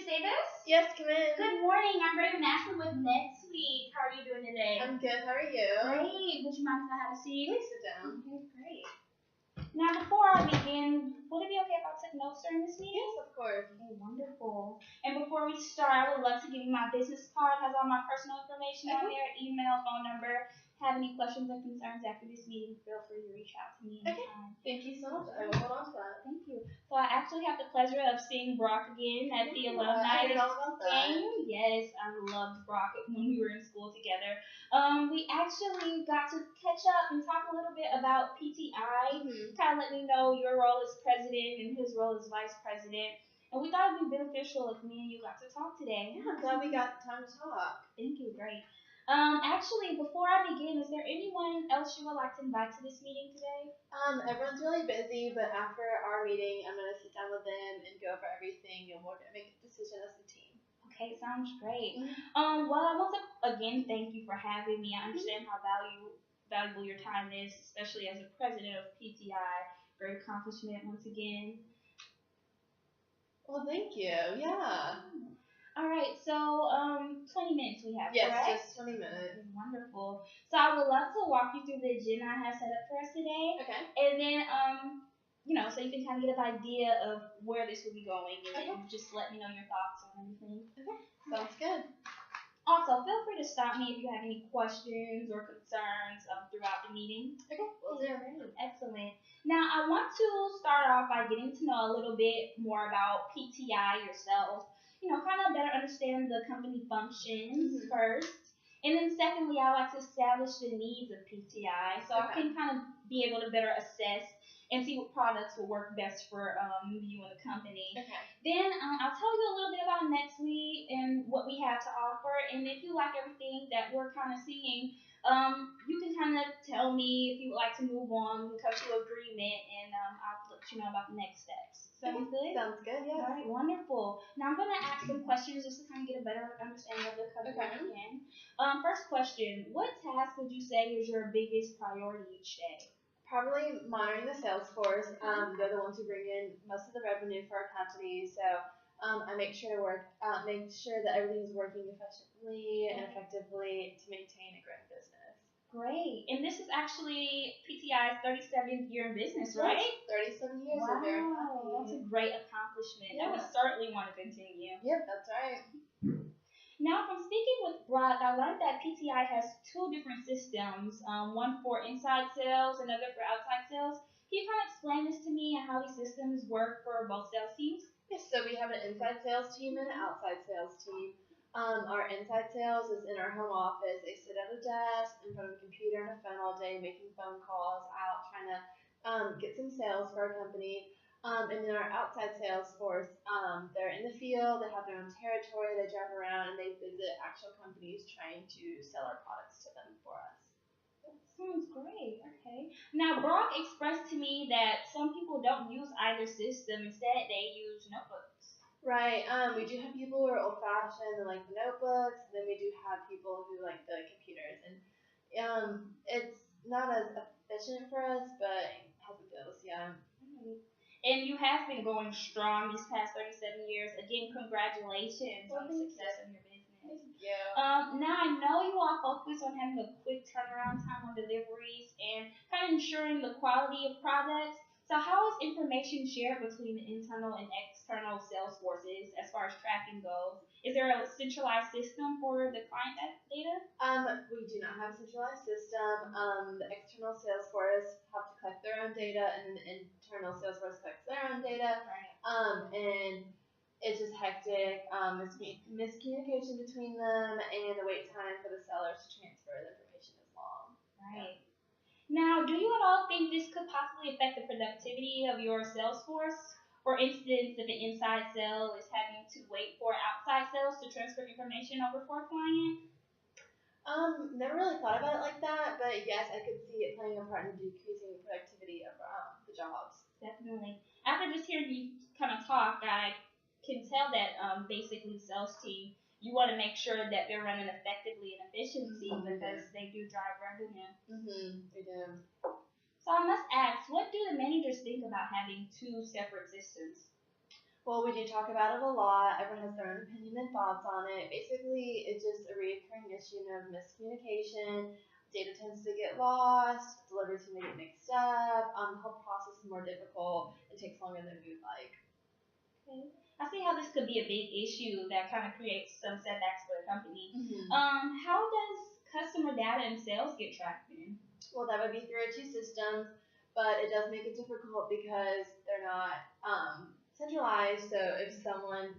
say this? Yes, come in. Good morning. I'm Raven Ashmon with NetSuite. How are you doing today? I'm good. How are you? Great. Would you mind if I have a seat? Please sit down. Okay, great. Now, before I begin, would it be okay if I took notes during this meeting? Yes, of course. Okay, wonderful. And before we start, I would love to give you my business card. It has all my personal information on there, email, phone number. Have any questions or concerns after this meeting, feel free to reach out to me anytime. Thank you so much. I will hold on to that. Thank you. So I actually have the pleasure of seeing Brock again at the alumni I heard all about that. game. Yes, I loved Brock when we were in school together. We actually got to catch up and talk a little bit about PTI. Kind of let me know your role as president and his role as vice president. And we thought it would be beneficial if me and you got to talk today. Yeah, I'm glad we got time to talk. Thank you. Great. Actually, before I begin, is there anyone else you would like to invite to this meeting today? Everyone's really busy, but after our meeting, I'm going to sit down with them and go over everything, and we're going to make a decision as a team. Okay, sounds great. Well, I want to, again, thank you for having me. I understand how valuable your time is, especially as a president of PTI. Great accomplishment once again. Well, thank you. Yeah. All right, so 20 minutes we have, yes, correct? Just 20 minutes. Wonderful. So I would love to walk you through the agenda I have set up for us today. Okay. And then, so you can kind of get an idea of where this will be going, and then just let me know your thoughts on anything. Okay. Sounds good. Also, feel free to stop me if you have any questions or concerns throughout the meeting. Okay, will do. Excellent. Now, I want to start off by getting to know a little bit more about PTI yourself. Kind of better understand the company functions first. And then secondly, I like to establish the needs of PTI so I can kind of be able to better assess and see what products will work best for you and the company. Okay. Then I'll tell you a little bit about NetSuite and what we have to offer. And if you like everything that we're kind of seeing, you can kind of tell me if you would like to move on. We can come to an agreement, and I'll let you know about the next steps. Sounds good? Sounds good, yeah. All right, wonderful. Now I'm going to ask some questions just to kind of get a better understanding of the company again. First question, what task would you say is your biggest priority each day? Probably monitoring the sales force. They're the ones who bring in most of the revenue for our company, so I make sure that everything's working efficiently and effectively to maintain a great business. Great. And this is actually PTI's 37th year in business, right? 37 years. Wow. I'm very happy. That's a great accomplishment. Yeah. And we certainly want to continue. Yep, that's right. Now, from speaking with Brock, I learned that PTI has two different systems, one for inside sales, another for outside sales. Can you kind of explain this to me and how these systems work for both sales teams? Yes, so we have an inside sales team and an outside sales team. Our inside sales is in our home office. They sit at a desk in front of a computer and a phone all day, making phone calls out, trying to get some sales for our company. And then our outside sales force, they're in the field, they have their own territory, they drive around and they visit actual companies trying to sell our products to them for us. That sounds great. Okay. Now, Brock expressed to me that some people don't use either system. Instead, they use notebooks. Right. We do have people who are old-fashioned and like the notebooks, and then we do have people who like the computers. And it's not as efficient for us, but it has its bills, yeah. And you have been going strong these past 37 years. Again, congratulations on the success of your business. Thank you. Now, I know you all focus on having a quick turnaround time on deliveries and kind of ensuring the quality of products. So how is information shared between the internal and external sales forces as far as tracking goes? Is there a centralized system for the client data? We do not have a centralized system. The external sales force have to collect their own data, and then the internal sales force collects their own data. Right. And it's just hectic. It's miscommunication between them, and the wait time for the sellers to transfer the information is long. Right. Now, do you at all think this could possibly affect the productivity of your sales force? For instance, if an inside sale is having to wait for outside sales to transfer information over for a client? Never really thought about it like that, but yes, I could see it playing a part in decreasing the productivity of the jobs. Definitely. After just hearing you kind of talk, I can tell that basically sales team, you want to make sure that they're running effectively and efficiently because they do drive revenue. They do. So I must ask, what do the managers think about having two separate systems? Well, we do talk about it a lot. Everyone has their own opinion and thoughts on it. Basically, it's just a recurring issue of miscommunication. Data tends to get lost. Deliveries can get mixed up. The whole process is more difficult. It takes longer than we would like. Okay. I see how this could be a big issue that kind of creates some setbacks for the company. How does customer data and sales get tracked in? Well, that would be through our two systems, but it does make it difficult because they're not centralized. So if someone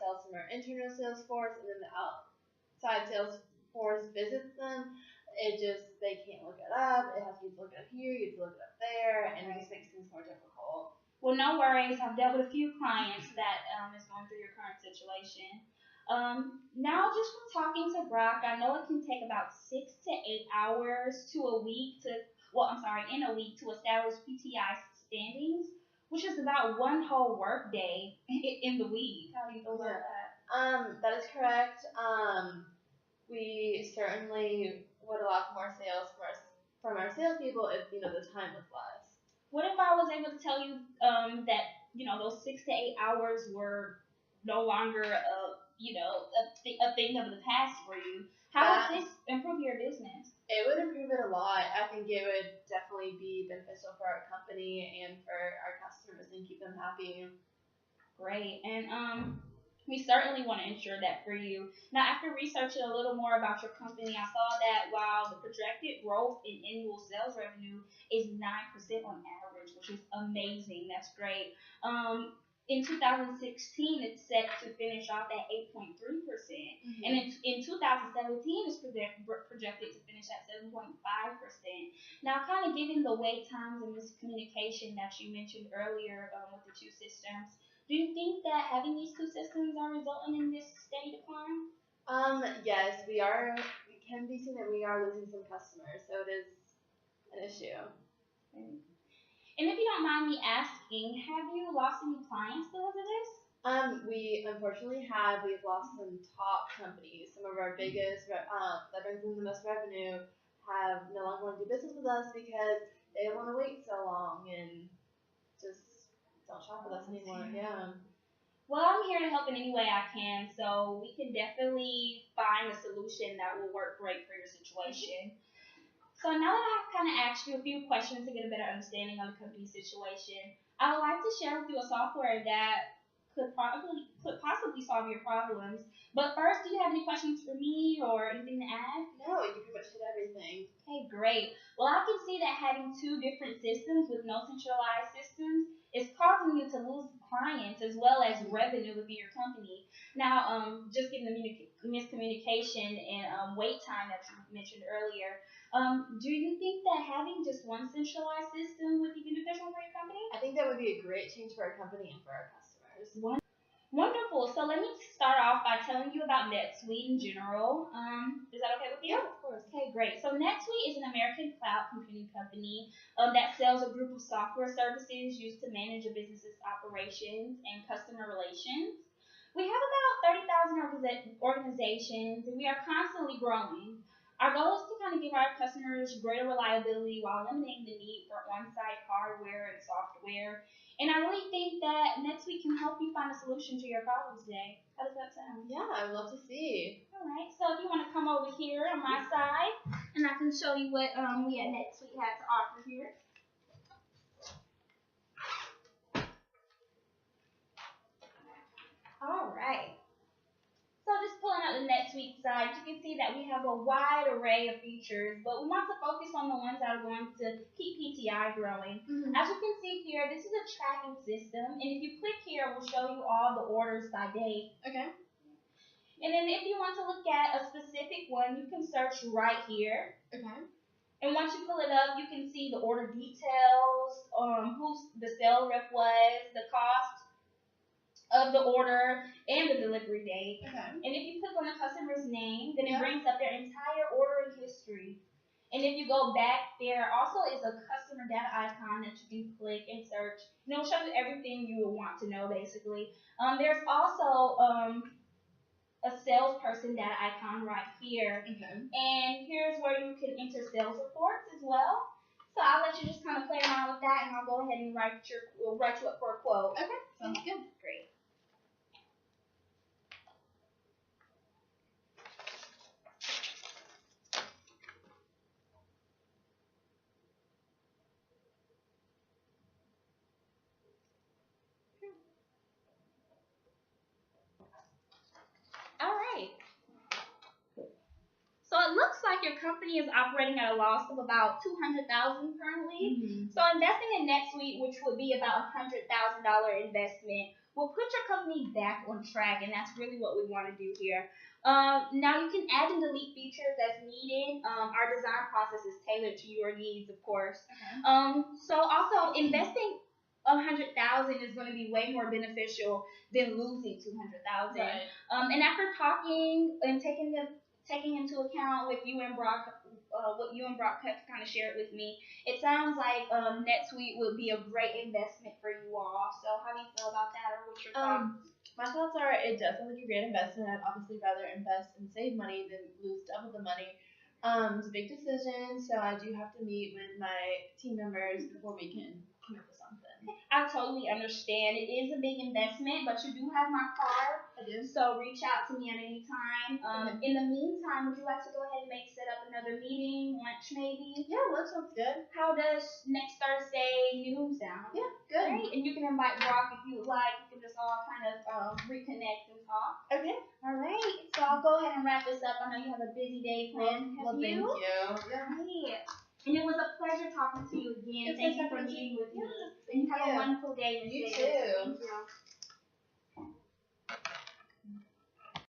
sells from our internal sales force and then the outside sales force visits them, they can't look it up. It has to look it up here, you have to look it up there, and it just makes things more difficult. Well, no worries. I've dealt with a few clients that is going through your current situation. Now, just from talking to Brock, I know it can take about 6 to 8 hours in a week to establish PTI standings, which is about one whole work day in the week. How do you feel about that? That is correct. We certainly would allow for more sales from our salespeople if the time was less. What if I was able to tell you that those 6 to 8 hours were no longer a thing of the past for you? How would this improve your business? It would improve it a lot. I think it would definitely be beneficial for our company and for our customers and keep them happy. Great. And we certainly want to ensure that for you. Now, after researching a little more about your company, I saw that while the projected growth in annual sales revenue is 9% on average, which is amazing. That's great. In 2016, it's set to finish off at 8.3%. And in 2017, it's projected to finish at 7.5%. Now, kind of given the wait times and miscommunication that you mentioned earlier with the two systems, do you think that having these two systems are resulting in this steady decline? Yes, we are. We can be seeing that we are losing some customers, so it is an issue. Okay. And if you don't mind me asking, have you lost any clients because of this? We unfortunately have. We've lost some top companies. Some of our biggest, that brings in the most revenue, have no longer want to do business with us because they don't want to wait so long and just don't shop with us anymore. Yeah. Well, I'm here to help in any way I can, so we can definitely find a solution that will work great for your situation. So now that I've kind of asked you a few questions to get a better understanding of the company's situation, I would like to share with you a software that could possibly solve your problems. But first, do you have any questions for me or anything to add? No, you pretty much did everything. Okay, great. Well, I can see that having two different systems with no centralized systems is causing you to lose clients as well as revenue within your company. Now, just given the miscommunication and wait time that you mentioned earlier, do you think that having just one centralized system would be beneficial for your company? I think that would be a great change for our company and for our customers. Wonderful. So let me start off by telling you about NetSuite in general. Is that okay with you? Yeah, of course. Okay, great. So NetSuite is an American cloud computing company that sells a group of software services used to manage a business's operations and customer relations. We have about 30,000 organizations, and we are constantly growing. Our goal is to kind of give our customers greater reliability while eliminating the need for on-site hardware and software. And I really think that NetSuite can help you find a solution to your problems today. How does that sound? Yeah, I would love to see. All right. So if you want to come over here on my side, and I can show you what we at NetSuite have to offer here. All right. So just pulling out the NetSuite side, you can see that we have a wide array of features, but we want to focus on the ones that are going to keep PTI growing. As you can see here, this is a tracking system, and if you click here, it will show you all the orders by date. Okay. And then if you want to look at a specific one, you can search right here. Okay. And once you pull it up, you can see the order details, who the sales rep was, the cost of the order, and the delivery date. Okay. And if you click on the customer's name, then it brings up their entire ordering history. And if you go back, there also is a customer data icon that you can click and search. And it will show you everything you will want to know, basically. There's also a salesperson data icon right here. Okay. And here's where you can enter sales reports as well. So I'll let you just kind of play around with that, and I'll go ahead and write you up for a quote. Okay. Sounds good. Great. your company is operating at a loss of about $200,000 currently. Mm-hmm. So investing in NetSuite, which would be about $100,000 investment, will put your company back on track, and that's really what we want to do here. Now you can add and delete features as needed. Our design process is tailored to your needs, of course. Okay. So also investing 100,000 is going to be way more beneficial than losing 200,000. Right. And after talking and taking into account with you and Brock, what you and Brock kind of shared with me, it sounds like NetSuite would be a great investment for you all. So how do you feel about that, or what's your thoughts? My thoughts are it does sound like a great investment. I'd obviously rather invest and save money than lose double the money. It's a big decision, so I do have to meet with my team members before we can commit to something. I totally understand. It is a big investment, but you do have my card. I do. So reach out to me at any time. Okay. In the meantime, would you like to go ahead and set up another meeting, lunch maybe? Yeah, that sounds good. How does next Thursday noon sound? Yeah, good. Great. And you can invite Brock if you would like. You can just all kind of reconnect and talk. Okay. All right. So I'll go ahead and wrap this up. I know you have a busy day planned. Well, thank you. Yeah. Right. And it was a pleasure talking to you again. Thank you for meeting with me. Yeah, And you have a wonderful day. You Miss too. Davis. Thank you.